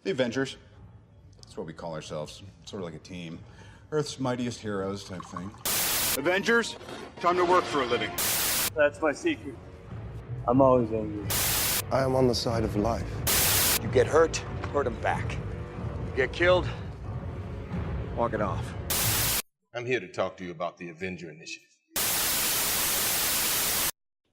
The Avengers. That's what we call ourselves. Sort of like a team. Earth's mightiest heroes type thing. Avengers, time to work for a living. That's my secret. I'm always angry. I am on the side of life. You get hurt, hurt him back. You get killed, walk it off. I'm here to talk to you about the Avenger Initiative.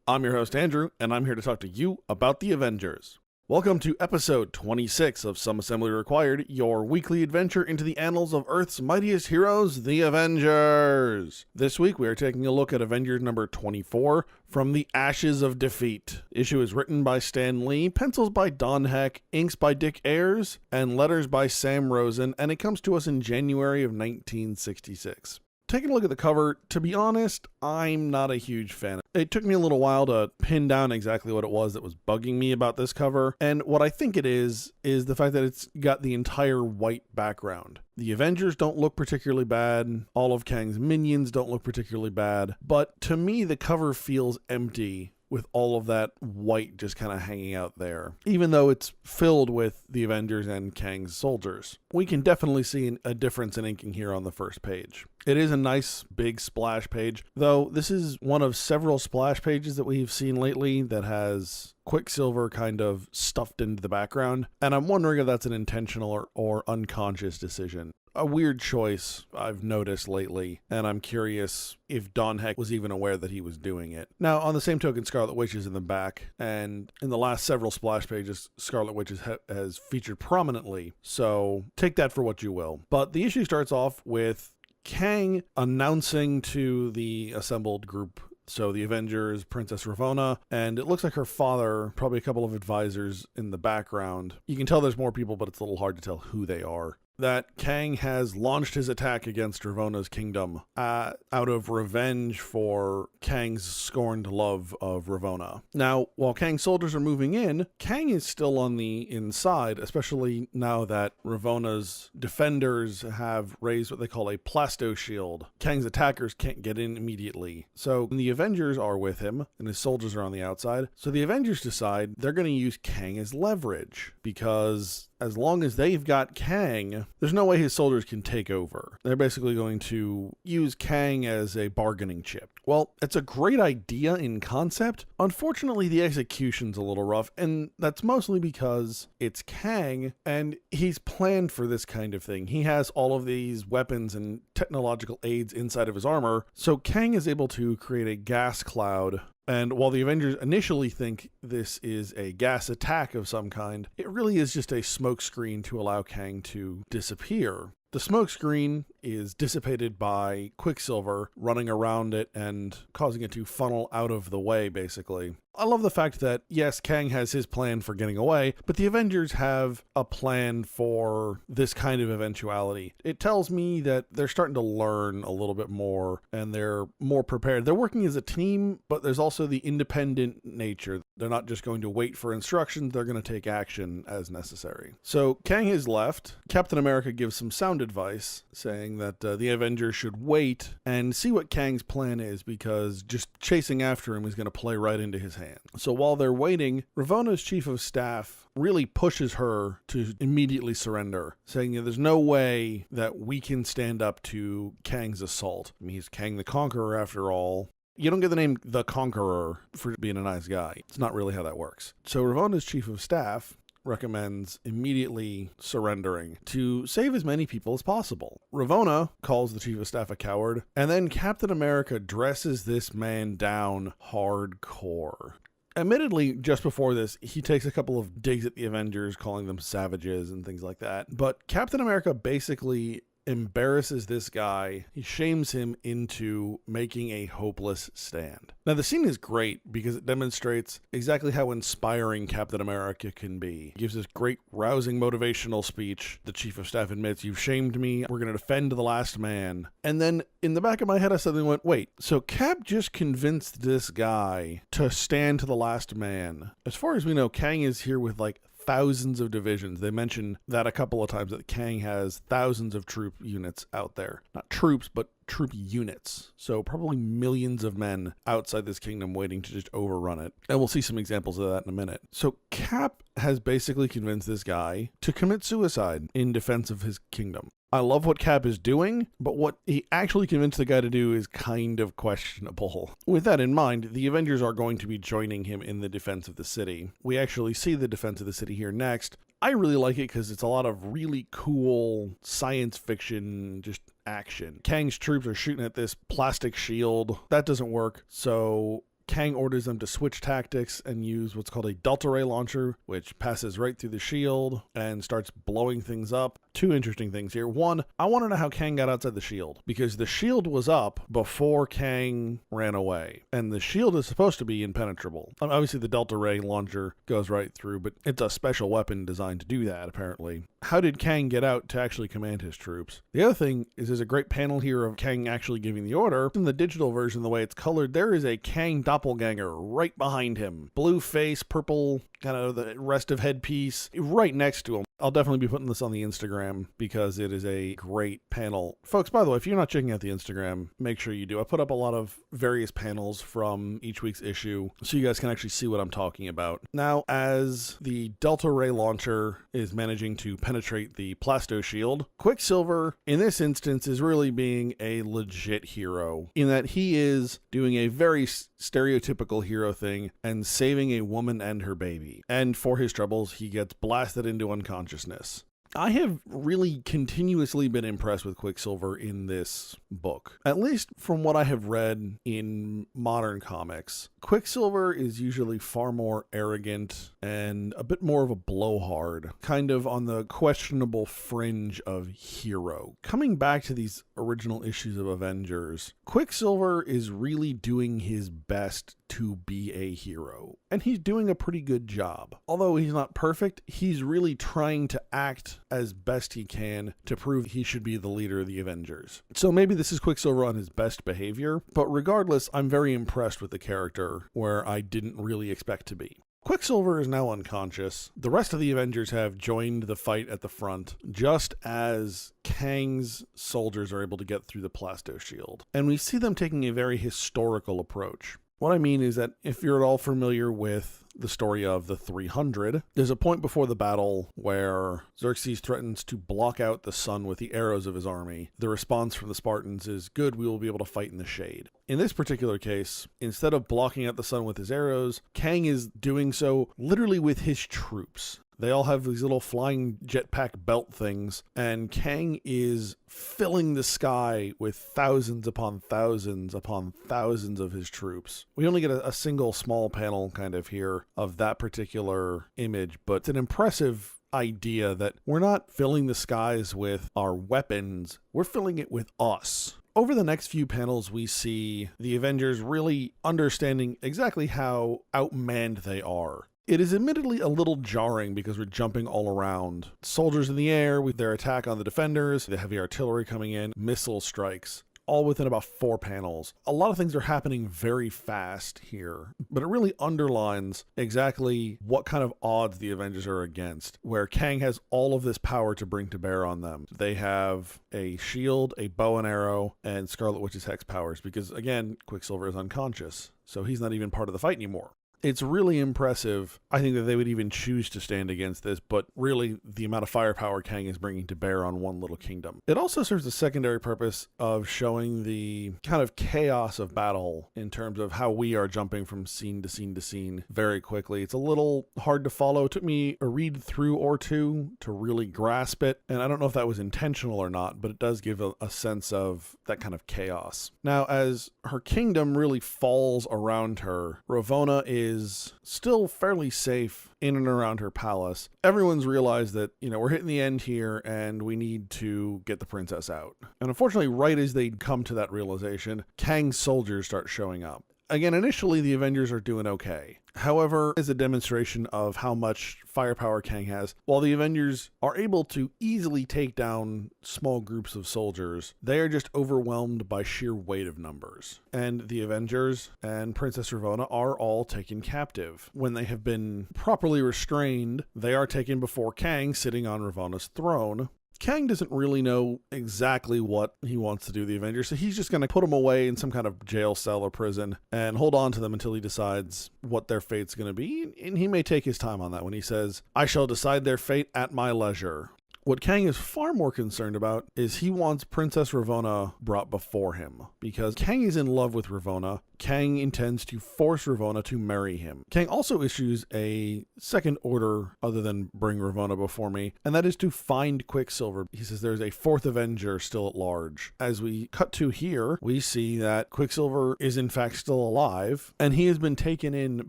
I'm your host, Andrew, and I'm here to talk to you about the Avengers. Welcome to episode 26 of Some Assembly Required, your weekly adventure into the annals of Earth's mightiest heroes, the Avengers. This week, we are taking a look at Avengers number 24, From the Ashes of Defeat. Issue is written by Stan Lee, pencils by Don Heck, inks by Dick Ayers, and letters by Sam Rosen, and it comes to us in January of 1966. Taking a look at the cover, to be honest, I'm not a huge fan. It took me a little while to pin down exactly what it was that was bugging me about this cover, and what I think it is the fact that it's got the entire white background. The Avengers don't look particularly bad, all of Kang's minions don't look particularly bad, but to me the cover feels empty with all of that white just kind of hanging out there, even though it's filled with the Avengers and Kang's soldiers. We can definitely see a difference in inking here on the first page. It is a nice big splash page, though this is one of several splash pages that we've seen lately that has Quicksilver kind of stuffed into the background, and I'm wondering if that's an intentional or unconscious decision. A weird choice I've noticed lately, and I'm curious if Don Heck was even aware that he was doing it. Now, on the same token, Scarlet Witch is in the back, and in the last several splash pages, Scarlet Witch has featured prominently, so take that for what you will. But the issue starts off with Kang announcing to the assembled group, so the Avengers, Princess Ravonna, and it looks like her father, probably a couple of advisors in the background. You can tell there's more people, but it's a little hard to tell who they are. That Kang has launched his attack against Ravonna's kingdom out of revenge for Kang's scorned love of Ravonna. Now, while Kang's soldiers are moving in, Kang is still on the inside, especially now that Ravonna's defenders have raised what they call a plasto shield. Kang's attackers can't get in immediately. So the Avengers are with him, and his soldiers are on the outside. So the Avengers decide they're going to use Kang as leverage, because as long as they've got Kang, there's no way his soldiers can take over. They're basically going to use Kang as a bargaining chip. Well, it's a great idea in concept. Unfortunately, the execution's a little rough, and that's mostly because it's Kang, and he's planned for this kind of thing. He has all of these weapons and technological aids inside of his armor, so Kang is able to create a gas cloud. And while the Avengers initially think this is a gas attack of some kind, it really is just a smokescreen to allow Kang to disappear. The smokescreen is dissipated by Quicksilver running around it and causing it to funnel out of the way, basically. I love the fact that, yes, Kang has his plan for getting away, but the Avengers have a plan for this kind of eventuality. It tells me that they're starting to learn a little bit more, and they're more prepared. They're working as a team, but there's also the independent nature. They're not just going to wait for instructions, they're going to take action as necessary. So Kang has left. Captain America gives some sound advice, saying that the Avengers should wait and see what Kang's plan is, because just chasing after him is going to play right into his hands. So while they're waiting, Ravonna's chief of staff really pushes her to immediately surrender, saying that there's no way that we can stand up to Kang's assault. I mean, he's Kang the Conqueror after all. You don't get the name the Conqueror for being a nice guy. It's not really how that works. So Ravonna's chief of staff recommends immediately surrendering to save as many people as possible. Ravonna calls the chief of staff a coward, and then Captain America dresses this man down hardcore. Admittedly, just before this, he takes a couple of digs at the Avengers, calling them savages and things like that. But Captain America basically embarrasses this guy. He shames him into making a hopeless stand. Now, the scene is great because it demonstrates exactly how inspiring Captain America can be. He gives this great, rousing, motivational speech. The chief of staff admits, "You've shamed me. We're going to defend the last man." And then in the back of my head, I suddenly went, wait, so Cap just convinced this guy to stand to the last man. As far as we know, Kang is here with like thousands of divisions. They mention that a couple of times, that Kang has thousands of troop units out there. Not troops, but troop units. So probably millions of men outside this kingdom waiting to just overrun it. And we'll see some examples of that in a minute. So Cap has basically convinced this guy to commit suicide in defense of his kingdom. I love what Cap is doing, but what he actually convinced the guy to do is kind of questionable. With that in mind, the Avengers are going to be joining him in the defense of the city. We actually see the defense of the city here next. I really like it because it's a lot of really cool science fiction, just action. Kang's troops are shooting at this plastic shield. That doesn't work, so Kang orders them to switch tactics and use what's called a delta ray launcher, which passes right through the shield and starts blowing things up. Two interesting things here. One, I want to know how Kang got outside the shield, because the shield was up before Kang ran away, and the shield is supposed to be impenetrable. Obviously, the delta ray launcher goes right through, but it's a special weapon designed to do that, apparently. How did Kang get out to actually command his troops? The other thing is there's a great panel here of Kang actually giving the order. In the digital version, the way it's colored, there is a Kang doppelganger right behind him. Blue face, purple, kind of the rest of headpiece, right next to him. I'll definitely be putting this on the Instagram because it is a great panel. Folks, by the way, if you're not checking out the Instagram, make sure you do. I put up a lot of various panels from each week's issue so you guys can actually see what I'm talking about. Now, as the Delta Ray launcher is managing to penetrate the Plasto shield, Quicksilver, in this instance, is really being a legit hero in that he is doing a very stereotypical hero thing and saving a woman and her baby. And for his troubles, he gets blasted into unconsciousness. I have really continuously been impressed with Quicksilver in this book. At least from what I have read in modern comics, Quicksilver is usually far more arrogant and a bit more of a blowhard, kind of on the questionable fringe of hero. Coming back to these original issues of Avengers, Quicksilver is really doing his best to be a hero, and he's doing a pretty good job. Although he's not perfect, he's really trying to act as best he can to prove he should be the leader of the Avengers. So maybe this is Quicksilver on his best behavior, but regardless, I'm very impressed with the character where I didn't really expect to be. Quicksilver is now unconscious. The rest of the Avengers have joined the fight at the front, just as Kang's soldiers are able to get through the Plasto shield. And we see them taking a very historical approach. What I mean is that if you're at all familiar with the story of the 300, there's a point before the battle where Xerxes threatens to block out the sun with the arrows of his army. The response from the Spartans is, good, we will be able to fight in the shade. In this particular case, instead of blocking out the sun with his arrows, Kang is doing so literally with his troops. They all have these little flying jetpack belt things, and Kang is filling the sky with thousands upon thousands upon thousands of his troops. We only get a single small panel kind of here of that particular image, but it's an impressive idea that we're not filling the skies with our weapons, we're filling it with us. Over the next few panels, we see the Avengers really understanding exactly how outmanned they are. It is admittedly a little jarring because we're jumping all around. Soldiers in the air with their attack on the defenders, the heavy artillery coming in, missile strikes, all within about 4 panels. A lot of things are happening very fast here, but it really underlines exactly what kind of odds the Avengers are against, where Kang has all of this power to bring to bear on them. They have a shield, a bow and arrow, and Scarlet Witch's hex powers, because again, Quicksilver is unconscious, so he's not even part of the fight anymore. It's really impressive. I think that they would even choose to stand against this, but really the amount of firepower Kang is bringing to bear on one little kingdom. It also serves a secondary purpose of showing the kind of chaos of battle in terms of how we are jumping from scene to scene to scene very quickly. It's a little hard to follow. It took me a read through or two to really grasp it, and I don't know if that was intentional or not, but it does give a sense of that kind of chaos. Now, as her kingdom really falls around her, Ravonna is still fairly safe in and around her palace. Everyone's realized that, we're hitting the end here and we need to get the princess out. And unfortunately, right as they come to that realization, Kang's soldiers start showing up. Again, initially the Avengers are doing okay. However, as a demonstration of how much firepower Kang has, while the Avengers are able to easily take down small groups of soldiers, they are just overwhelmed by sheer weight of numbers. And the Avengers and Princess Ravonna are all taken captive. When they have been properly restrained, they are taken before Kang sitting on Ravonna's throne. Kang doesn't really know exactly what he wants to do to the Avengers, so he's just going to put them away in some kind of jail cell or prison and hold on to them until he decides what their fate's going to be. And he may take his time on that when he says, "I shall decide their fate at my leisure." What Kang is far more concerned about is he wants Princess Ravonna brought before him, because Kang is in love with Ravonna. Kang intends to force Ravonna to marry him. Kang also issues a second order other than bring Ravonna before me, and that is to find Quicksilver. He says there's a fourth Avenger still at large. As we cut to here, we see that Quicksilver is in fact still alive, and he has been taken in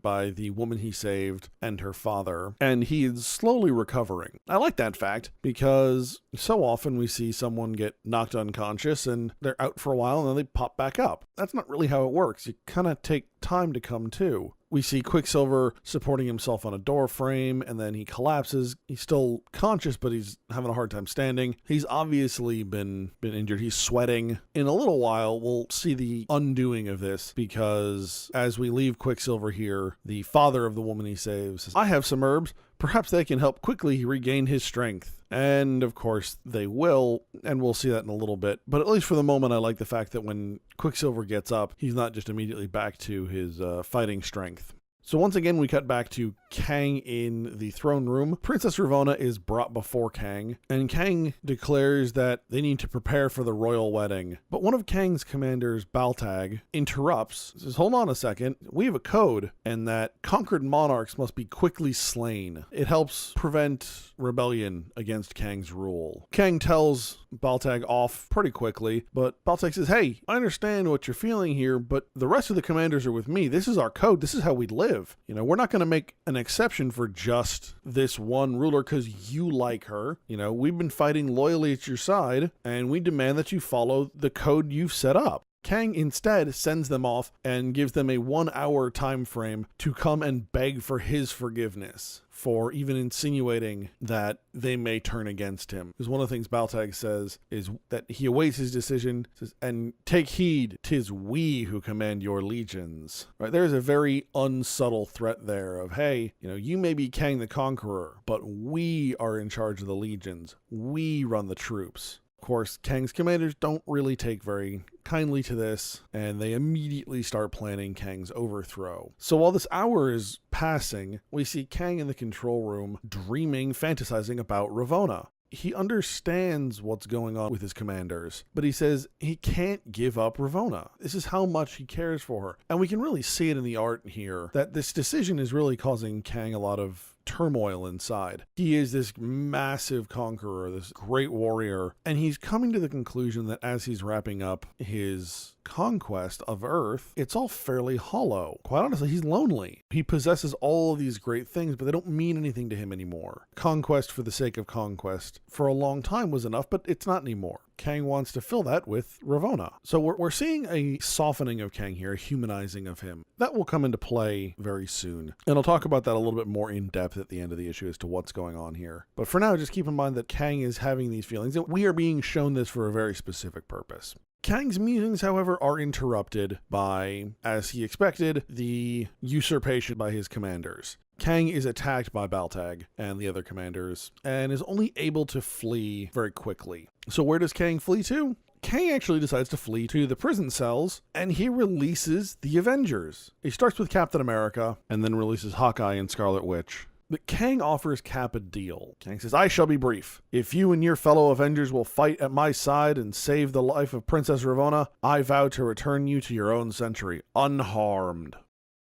by the woman he saved and her father, and he is slowly recovering. I like that fact because so often we see someone get knocked unconscious and they're out for a while and then they pop back up. That's not really how it works. You kind of take time to come to. We see Quicksilver supporting himself on a door frame, and then he collapses. He's still conscious, but he's having a hard time standing. He's obviously been injured. He's sweating. In a little while, we'll see the undoing of this, because as we leave Quicksilver here, the father of the woman he saves says, "I have some herbs. Perhaps they can help quickly regain his strength." And of course they will, and we'll see that in a little bit. But at least for the moment, I like the fact that when Quicksilver gets up, he's not just immediately back to his fighting strength. So once again, we cut back to Kang in the throne room. Princess Ravonna is brought before Kang, and Kang declares that they need to prepare for the royal wedding. But one of Kang's commanders, Baltag, interrupts, says, "Hold on a second, we have a code, and that conquered monarchs must be quickly slain. It helps prevent rebellion against Kang's rule." Kang tells Baltag off pretty quickly, but Baltag says, "Hey, I understand what you're feeling here, but the rest of the commanders are with me. This is our code. This is how we live. You know, we're not going to make an exception for just this one ruler because you like her. You know, we've been fighting loyally at your side, and we demand that you follow the code you've set up." Kang instead sends them off and gives them a 1-hour time frame to come and beg for his forgiveness for even insinuating that they may turn against him. Because one of the things Baltag says is that he awaits his decision, says, "And take heed, 'tis we who command your legions." Right? There's a very unsubtle threat there of, hey, you know, you may be Kang the Conqueror, but we are in charge of the legions. We run the troops. Of course, Kang's commanders don't really take very kindly to this, and they immediately start planning Kang's overthrow. So while this hour is passing, we see Kang in the control room dreaming, fantasizing about Ravonna. He understands what's going on with his commanders, but he says he can't give up Ravonna. This is how much he cares for her. And we can really see it in the art here, that this decision is really causing Kang a lot of turmoil inside. He is this massive conqueror, this great warrior, and he's coming to the conclusion that as he's wrapping up his conquest of Earth, it's all fairly hollow. Quite honestly, he's lonely. He possesses all of these great things, but they don't mean anything to him anymore. Conquest for the sake of conquest for a long time was enough, but it's not anymore. Kang wants to fill that with Ravonna. So we're seeing a softening of Kang here, a humanizing of him. That will come into play very soon. And I'll talk about that a little bit more in depth at the end of the issue as to what's going on here. But for now, just keep in mind that Kang is having these feelings, and we are being shown this for a very specific purpose. Kang's musings, however, are interrupted by, as he expected, the usurpation by his commanders. Kang is attacked by Baltag and the other commanders, and is only able to flee very quickly. So where does Kang flee to? Kang actually decides to flee to the prison cells, and he releases the Avengers. He starts with Captain America, and then releases Hawkeye and Scarlet Witch. But Kang offers Cap a deal. Kang says, "I shall be brief. If you and your fellow Avengers will fight at my side and save the life of Princess Ravonna, I vow to return you to your own century, unharmed."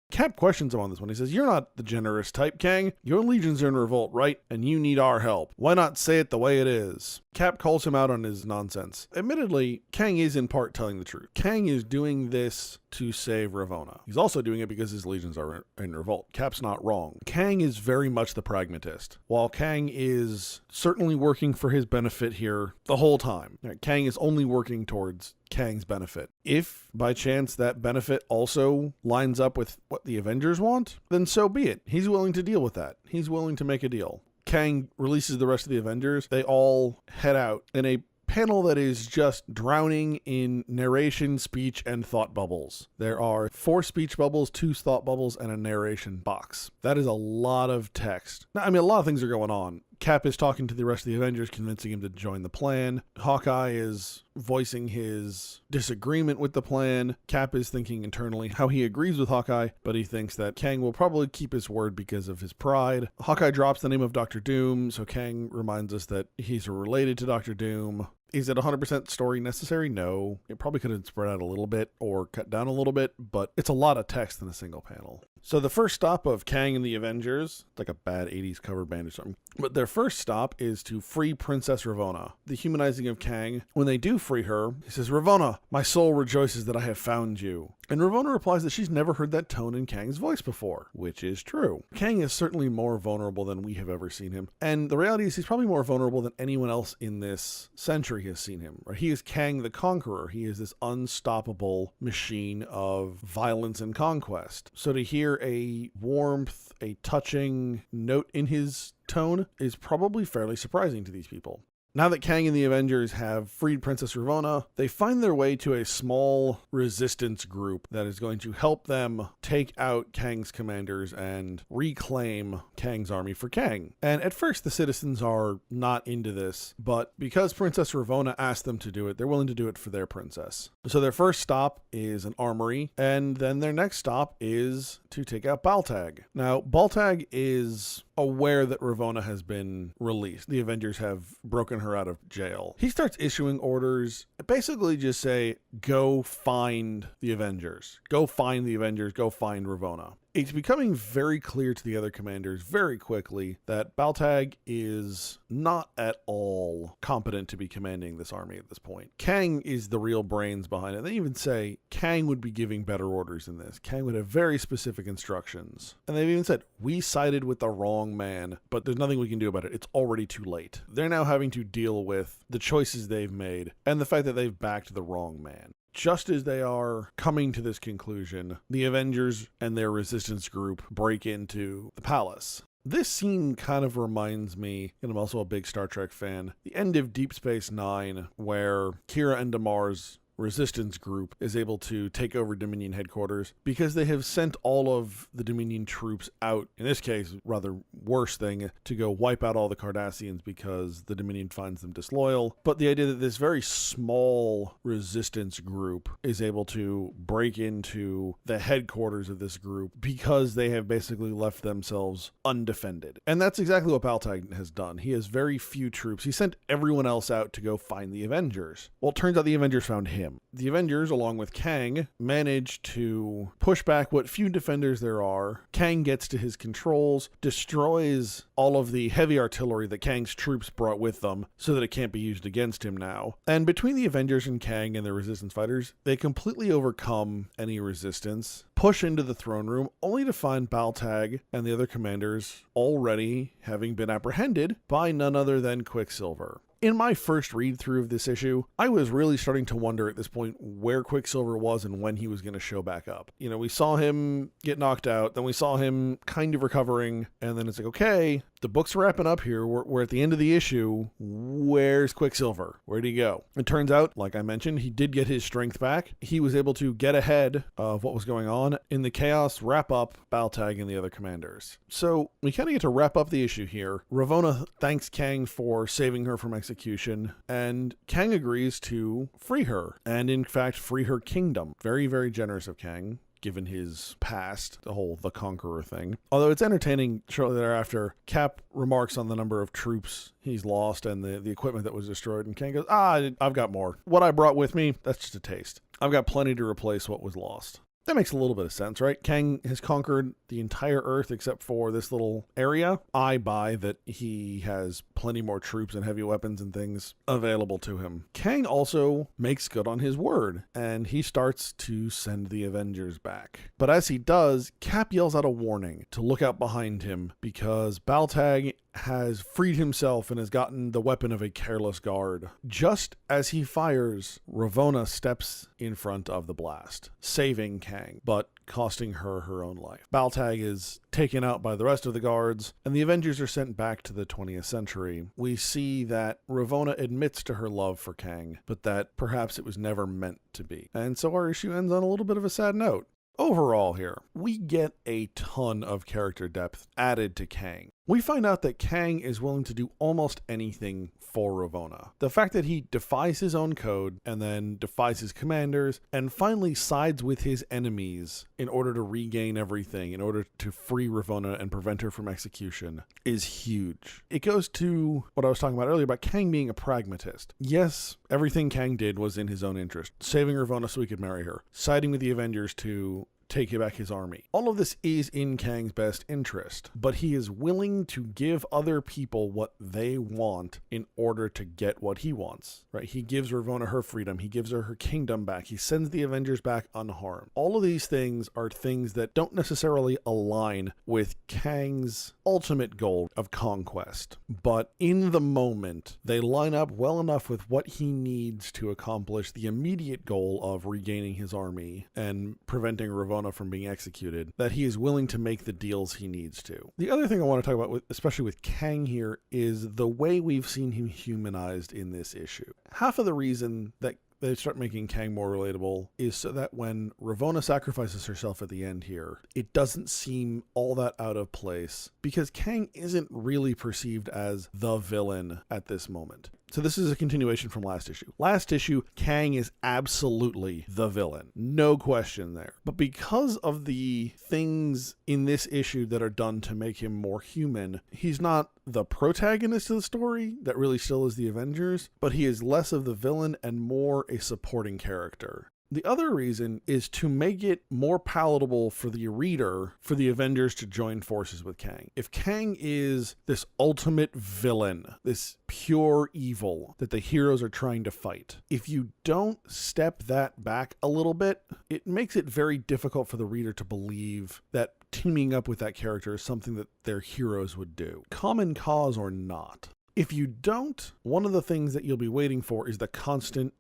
Cap questions him on this one. He says, "You're not the generous type, Kang. Your legions are in revolt, right? And you need our help. Why not say it the way it is?" Cap calls him out on his nonsense. Admittedly, Kang is in part telling the truth. Kang is doing this to save Ravonna. He's also doing it because his legions are in revolt. Cap's not wrong. Kang is very much the pragmatist. While Kang is certainly working for his benefit here the whole time, Kang is only working towards Kang's benefit. If by chance that benefit also lines up with what the Avengers want, then so be it. He's willing to deal with that. He's willing to make a deal. Kang releases the rest of the Avengers. They all head out in a panel that is just drowning in narration, speech, and thought bubbles. There are 4 speech bubbles, 2 thought bubbles, and a narration box. That is a lot of text. Now, I mean, a lot of things are going on. Cap is talking to the rest of the Avengers, convincing him to join the plan. Hawkeye is voicing his disagreement with the plan. Cap is thinking internally how he agrees with Hawkeye, but he thinks that Kang will probably keep his word because of his pride. Hawkeye drops the name of Dr. Doom, so Kang reminds us that he's related to Dr. Doom. Is it 100% story necessary? No. It probably could have spread out a little bit or cut down a little bit, but it's a lot of text in a single panel. So the first stop of Kang and the Avengers, it's like a bad 80s cover band or something, but their first stop is to free Princess Ravonna. The humanizing of Kang, when they do free her, he says, "Ravonna, my soul rejoices that I have found you." And Ravonna replies that she's never heard that tone in Kang's voice before, which is true. Kang is certainly more vulnerable than we have ever seen him. And the reality is he's probably more vulnerable than anyone else in this century has seen him. Right? He is Kang the Conqueror. He is this unstoppable machine of violence and conquest. So to hear a warmth, a touching note in his tone is probably fairly surprising to these people. Now that Kang and the Avengers have freed Princess Ravonna, they find their way to a small resistance group that is going to help them take out Kang's commanders and reclaim Kang's army for Kang. And at first the citizens are not into this, but because Princess Ravonna asked them to do it, they're willing to do it for their princess. So their first stop is an armory, and then their next stop is to take out Baltag. Now, Baltag is aware that Ravonna has been released. The Avengers have broken her out of jail. He starts issuing orders, basically just say, go find the Avengers. Go find the Avengers. Go find Ravonna. It's becoming very clear to the other commanders very quickly that Baltag is not at all competent to be commanding this army at this point. Kang is the real brains behind it. They even say Kang would be giving better orders than this. Kang would have very specific instructions. And they've even said, we sided with the wrong man, but there's nothing we can do about it. It's already too late. They're now having to deal with the choices they've made and the fact that they've backed the wrong man. Just as they are coming to this conclusion, the Avengers and their resistance group break into the palace. This scene kind of reminds me, and I'm also a big Star Trek fan, the end of Deep Space Nine, where Kira and Damar's resistance group is able to take over Dominion headquarters because they have sent all of the Dominion troops out, in this case, rather worse thing, to go wipe out all the Cardassians because the Dominion finds them disloyal. But the idea that this very small resistance group is able to break into the headquarters of this group because they have basically left themselves undefended. And that's exactly what Baltag has done. He has very few troops. He sent everyone else out to go find the Avengers. Well, it turns out the Avengers found him. The Avengers, along with Kang, manage to push back what few defenders there are. Kang gets to his controls, destroys all of the heavy artillery that Kang's troops brought with them so that it can't be used against him now. And between the Avengers and Kang and the resistance fighters, they completely overcome any resistance, push into the throne room, only to find Baltag and the other commanders already having been apprehended by none other than Quicksilver. In my first read through of this issue, I was really starting to wonder at this point where Quicksilver was and when he was going to show back up. You know, we saw him get knocked out, then we saw him kind of recovering, and then it's like, okay, the book's wrapping up here. We're at the end of the issue. Where's Quicksilver? Where'd he go? It turns out, like I mentioned, he did get his strength back. He was able to get ahead of what was going on in the chaos, wrap up Baltag and the other commanders. So we kind of get to wrap up the issue here. Ravonna thanks Kang for saving her from execution, and Kang agrees to free her, and in fact free her kingdom. Very, very generous of Kang, given his past, the Conqueror thing. Although it's entertaining, shortly thereafter, Cap remarks on the number of troops he's lost and the equipment that was destroyed, and Kang goes, I've got more. What I brought with me, that's just a taste. I've got plenty to replace what was lost. That makes a little bit of sense, right? Kang has conquered the entire Earth except for this little area. I buy that he has plenty more troops and heavy weapons and things available to him. Kang also makes good on his word, and he starts to send the Avengers back. But as he does, Cap yells out a warning to look out behind him because Baltag has freed himself and has gotten the weapon of a careless guard. Just as he fires, Ravonna steps in front of the blast, saving Kang, but costing her own life. Baltag is taken out by the rest of the guards, and the Avengers are sent back to the 20th century. We see that Ravonna admits to her love for Kang, but that perhaps it was never meant to be. And so our issue ends on a little bit of a sad note. Overall here, we get a ton of character depth added to Kang. We find out that Kang is willing to do almost anything for Ravonna. The fact that he defies his own code and then defies his commanders and finally sides with his enemies in order to regain everything, in order to free Ravonna and prevent her from execution, is huge. It goes to what I was talking about earlier about Kang being a pragmatist. Yes, everything Kang did was in his own interest. Saving Ravonna so he could marry her. Siding with the Avengers to take back his army. All of this is in Kang's best interest, but he is willing to give other people what they want in order to get what he wants, right? He gives Ravonna her freedom. He gives her kingdom back. He sends the Avengers back unharmed. All of these things are things that don't necessarily align with Kang's ultimate goal of conquest, but in the moment, they line up well enough with what he needs to accomplish the immediate goal of regaining his army and preventing Ravonna from being executed, that he is willing to make the deals he needs to. The other thing I want to talk about, especially with Kang here, is the way we've seen him humanized in this issue. Half of the reason that they start making Kang more relatable is so that when Ravonna sacrifices herself at the end here, it doesn't seem all that out of place because Kang isn't really perceived as the villain at this moment. So this is a continuation from last issue. Last issue, Kang is absolutely the villain. No question there. But because of the things in this issue that are done to make him more human, he's not the protagonist of the story that really still is the Avengers, but he is less of the villain and more a supporting character. The other reason is to make it more palatable for the reader for the Avengers to join forces with Kang. If Kang is this ultimate villain, this pure evil that the heroes are trying to fight, if you don't step that back a little bit, it makes it very difficult for the reader to believe that teaming up with that character is something that their heroes would do, common cause or not. If you don't, one of the things that you'll be waiting for is the constant,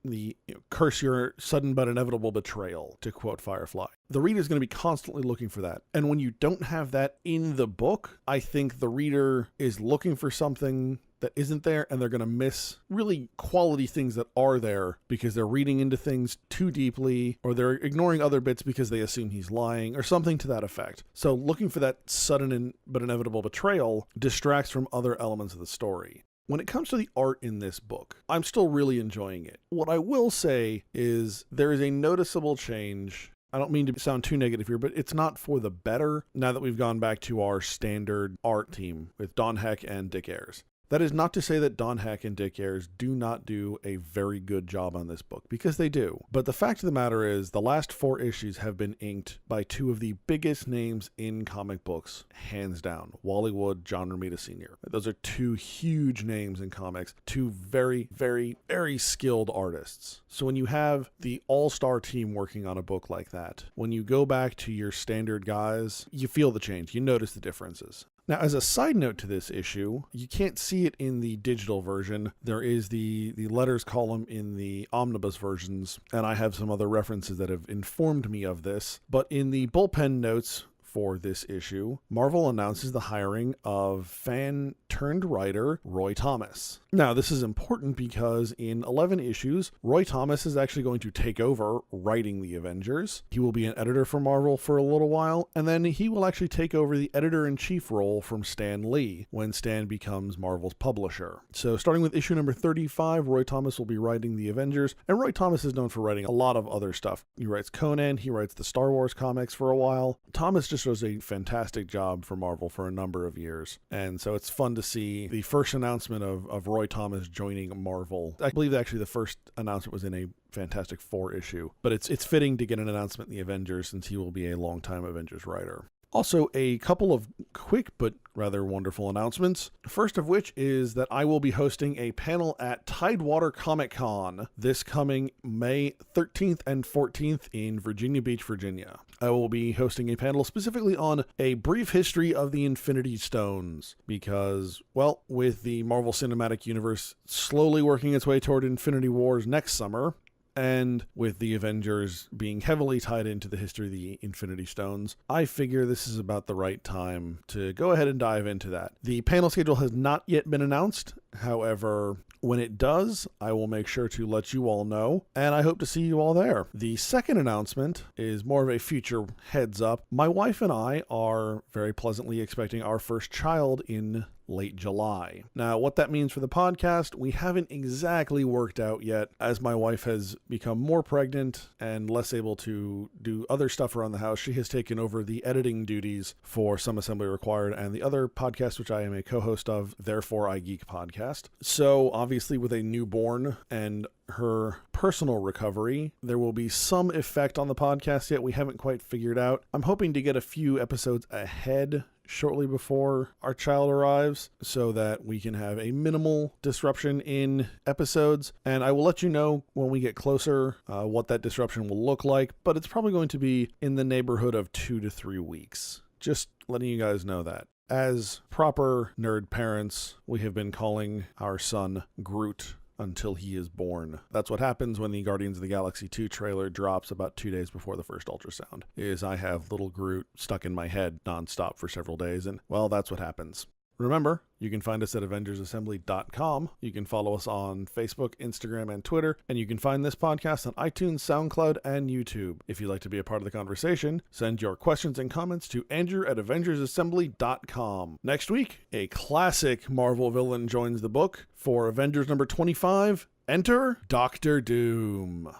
curse your sudden but inevitable betrayal, to quote Firefly. The reader's going to be constantly looking for that. And when you don't have that in the book, I think the reader is looking for something that isn't there, and they're going to miss really quality things that are there because they're reading into things too deeply, or they're ignoring other bits because they assume he's lying, or something to that effect. So looking for that sudden but inevitable betrayal distracts from other elements of the story. When it comes to the art in this book, I'm still really enjoying it. What I will say is there is a noticeable change. I don't mean to sound too negative here, but it's not for the better now that we've gone back to our standard art team with Don Heck and Dick Ayers. That is not to say that Don Heck and Dick Ayers do not do a very good job on this book, because they do. But the fact of the matter is, the last 4 issues have been inked by 2 of the biggest names in comic books, hands down. Wally Wood, John Romita Sr. Those are 2 huge names in comics, 2 very, very, very skilled artists. So when you have the all-star team working on a book like that, when you go back to your standard guys, you feel the change. You notice the differences. Now, as a side note to this issue, you can't see it in the digital version. There is the letters column in the omnibus versions, and I have some other references that have informed me of this. But in the bullpen notes for this issue, Marvel announces the hiring of fan-turned-writer Roy Thomas. Now, this is important because in 11 issues, Roy Thomas is actually going to take over writing the Avengers. He will be an editor for Marvel for a little while, and then he will actually take over the editor-in-chief role from Stan Lee when Stan becomes Marvel's publisher. So starting with issue number 35, Roy Thomas will be writing the Avengers, and Roy Thomas is known for writing a lot of other stuff. He writes Conan, he writes the Star Wars comics for a while. Thomas just does a fantastic job for Marvel for a number of years, and so it's fun to see the first announcement of Roy Roy Thomas joining Marvel. I believe actually the first announcement was in a Fantastic Four issue, but it's fitting to get an announcement in the Avengers since he will be a longtime Avengers writer. Also, a couple of quick but rather wonderful announcements. First of which is that I will be hosting a panel at Tidewater Comic Con this coming May 13th and 14th in Virginia Beach, Virginia. I will be hosting a panel specifically on a brief history of the Infinity Stones because, well, with the Marvel Cinematic Universe slowly working its way toward Infinity Wars next summer, and with the Avengers being heavily tied into the history of the Infinity Stones, I figure this is about the right time to go ahead and dive into that. The panel schedule has not yet been announced. However, when it does, I will make sure to let you all know, and I hope to see you all there. The second announcement is more of a future heads up. My wife and I are very pleasantly expecting our first child in late July. Now, what that means for the podcast, we haven't exactly worked out yet, as my wife has become more pregnant and less able to do other stuff around the house. She has taken over the editing duties for Some Assembly Required and the other podcast, which I am a co-host of, Therefore I Geek podcast. So obviously with a newborn and her personal recovery, there will be some effect on the podcast yet we haven't quite figured out. I'm hoping to get a few episodes ahead shortly before our child arrives so that we can have a minimal disruption in episodes, and I will let you know when we get closer what that disruption will look like, but it's probably going to be in the neighborhood of 2 to 3 weeks. Just letting you guys know that. As proper nerd parents, we have been calling our son Groot until he is born. That's what happens when the Guardians of the Galaxy 2 trailer drops about 2 days before the first ultrasound, is I have little Groot stuck in my head nonstop for several days, and, well, that's what happens. Remember, you can find us at AvengersAssembly.com. You can follow us on Facebook, Instagram, and Twitter. And you can find this podcast on iTunes, SoundCloud, and YouTube. If you'd like to be a part of the conversation, send your questions and comments to Andrew at AvengersAssembly.com. Next week, a classic Marvel villain joins the book. For Avengers number 25, enter Doctor Doom.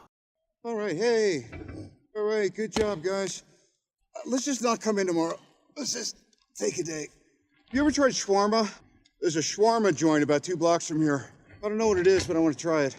All right, hey. All right, good job, guys. Let's just not come in tomorrow. Let's just take a day. You ever tried shawarma? There's a shawarma joint about 2 blocks from here. I don't know what it is, but I want to try it.